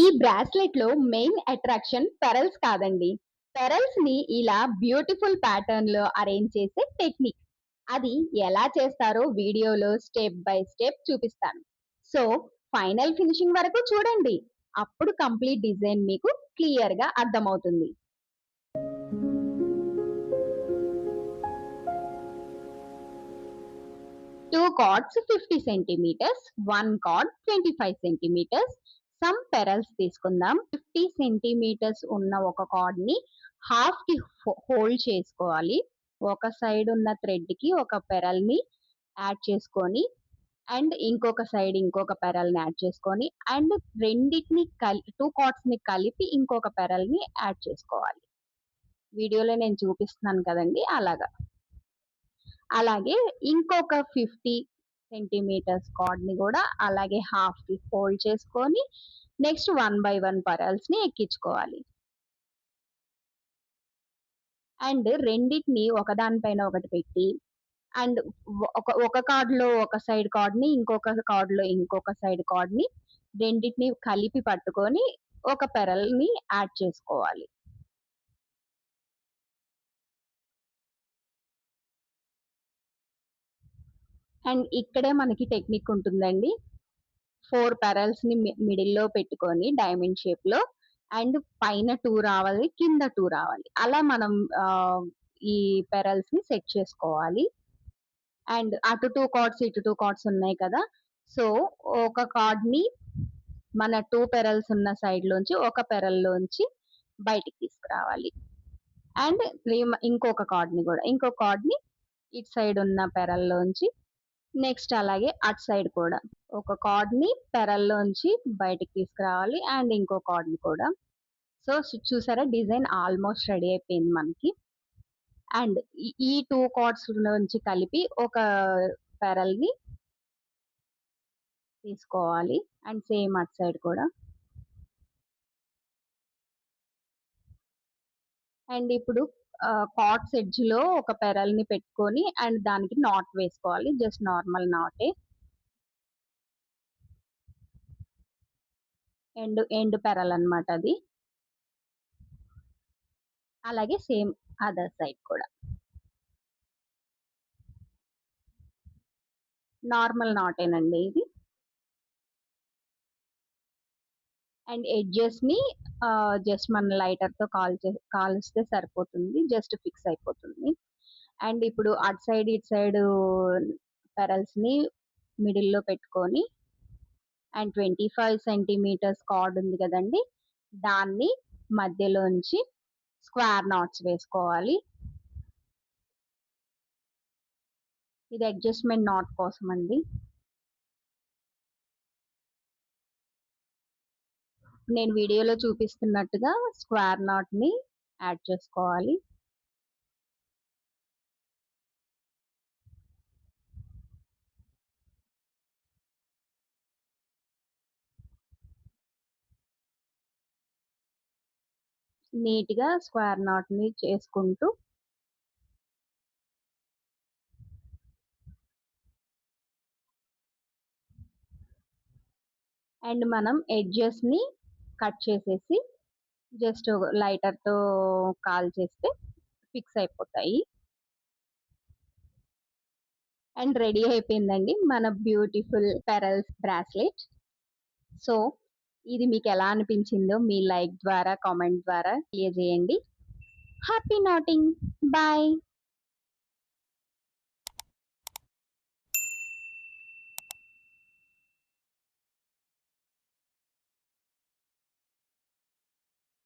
ఈ బ్రాస్లెట్ లో main attraction pearls కాదండి. పెరల్స్ ని ఇలా బ్యూటిఫుల్ ప్యాటర్న్ లో అరేంజ్ చేసే టెక్నిక్. అది ఎలా చేస్తారో వీడియోలో స్టెప్ బై స్టెప్ చూపిస్తాను. సో ఫైనల్ ఫినిషింగ్ వరకు చూడండి. అప్పుడు కంప్లీట్ డిజైన్ మీకు క్లియర్ గా అర్థమవుతుంది. 2 cords 50 centimeters, 1 cord 25 centimeters. Some pearls తీసుకుందాం. 50 సెంటీమీటర్స్ ఉన్న ఒక కార్డ్ ని హాఫ్ కి హోల్డ్ చేసుకోవాలి. ఒక సైడ్ ఉన్న థ్రెడ్ కి ఒక పెరల్ ని యాడ్ చేసుకొని అండ్ ఇంకొక సైడ్ ఇంకొక పెరల్ ని యాడ్ చేసుకొని అండ్ రెండిటిని 2 కార్డ్స్ ని కలిపి ఇంకొక పెరల్ ని యాడ్ చేసుకోవాలి. వీడియోలో నేను చూపిస్తున్నాను కదండి అలాగా. అలాగే ఇంకొక 50 సెంటీమీటర్స్ కార్డ్ ని కూడా అలాగే హాఫ్ కి ఫోల్డ్ చేసుకొని నెక్స్ట్ 1 బై 1 పెరల్స్ ని ఎక్కించుకోవాలి. అండ్ రెండిటిని ఒకదానిపైన ఒకటి పెట్టి అండ్ ఒక కార్డ్ లో ఒక సైడ్ కార్డ్ ని ఇంకొక కార్డ్ లో ఇంకొక సైడ్ కార్డ్ ని రెండిటిని కలిపి పట్టుకొని ఒక పెరల్ ని యాడ్ చేసుకోవాలి. అండ్ ఇక్కడే మనకి టెక్నిక్ ఉంటుందండి. 4 పెరల్స్ ని మిడిల్ లో పెట్టుకొని డైమండ్ షేప్ లో అండ్ పైన 2 రావాలి, కింద 2 రావాలి. అలా మనం ఈ పెరల్స్ ని సెట్ చేసుకోవాలి. అండ్ అటు 2 కార్డ్స్ ఇటు 2 కార్డ్స్ ఉన్నాయి కదా. సో ఒక కార్డ్ ని మన 2 పెరల్స్ ఉన్న సైడ్ లోంచి ఒక పెరల్ లోంచి బయటికి తీసుకురావాలి. అండ్ ఇంకొక కార్డ్ ని కూడా ఇంకొక కార్డ్ ని ఇటు సైడ్ ఉన్న పెరల్ లోంచి నెక్స్ట్ అలాగే అటు సైడ్ కూడా ఒక కార్డ్ ని పెరల్లోంచి బయటికి తీసుకురావాలి అండ్ ఇంకో కార్డ్ ని కూడా. సో చూసారా డిజైన్ ఆల్మోస్ట్ రెడీ అయిపోయింది మనకి. అండ్ ఈ 2 కార్డ్స్ నుంచి కలిపి ఒక పెరల్ ని తీసుకోవాలి అండ్ సేమ్ అటు సైడ్ కూడా. అండ్ ఇప్పుడు కార్డ్స్ ఎడ్జ్ లో ఒక పెరల్ ని పెట్టుకొని అండ్ దానికి నాట్ వేసుకోవాలి. జస్ట్ నార్మల్ నాటే. ఎండ్ పెరల్ అన్నమాట అది. అలాగే సేమ్ అదర్ సైడ్ కూడా నార్మల్ నాటేనండి ఇది. అండ్ ఎడ్జెస్ ని జస్ట్ మన లైటర్ తో కాల్స్తే సరిపోతుంది. జస్ట్ ఫిక్స్ అయిపోతుంది. అండ్ ఇప్పుడు అటు సైడ్ ఇటు సైడ్ పెరల్స్ ని మిడిల్ లో పెట్టుకొని అండ్ 25 సెంటీమీటర్స్ కార్డ్ ఉంది కదండి, దాన్ని మధ్యలోంచి స్క్వేర్ నాట్స్ వేసుకోవాలి. ఇది అడ్జస్ట్మెంట్ నాట్ కోసం అండి. నేను వీడియోలో చూపిస్తున్నట్టుగా స్క్వేర్ నాట్ ని యాడ్ చేసుకోవాలి. నీట్ గా స్క్వేర్ నాట్ ని చేసుకుంటూ అండ్ మనం ఎడ్జెస్ ని కట్ చేసేసి జస్ట్ లైటర్ తో కాల్ చేస్తే ఫిక్స్ అయిపోతాయి. అండ్ రెడీ అయిపోయిందండి మన బ్యూటిఫుల్ పెరల్స్ బ్రాస్లెట్. సో ఇది మీకు ఎలా అనిపించిందో మీ లైక్ ద్వారా కామెంట్ ద్వారా తెలియజేయండి. Happy NATing. బాయ్.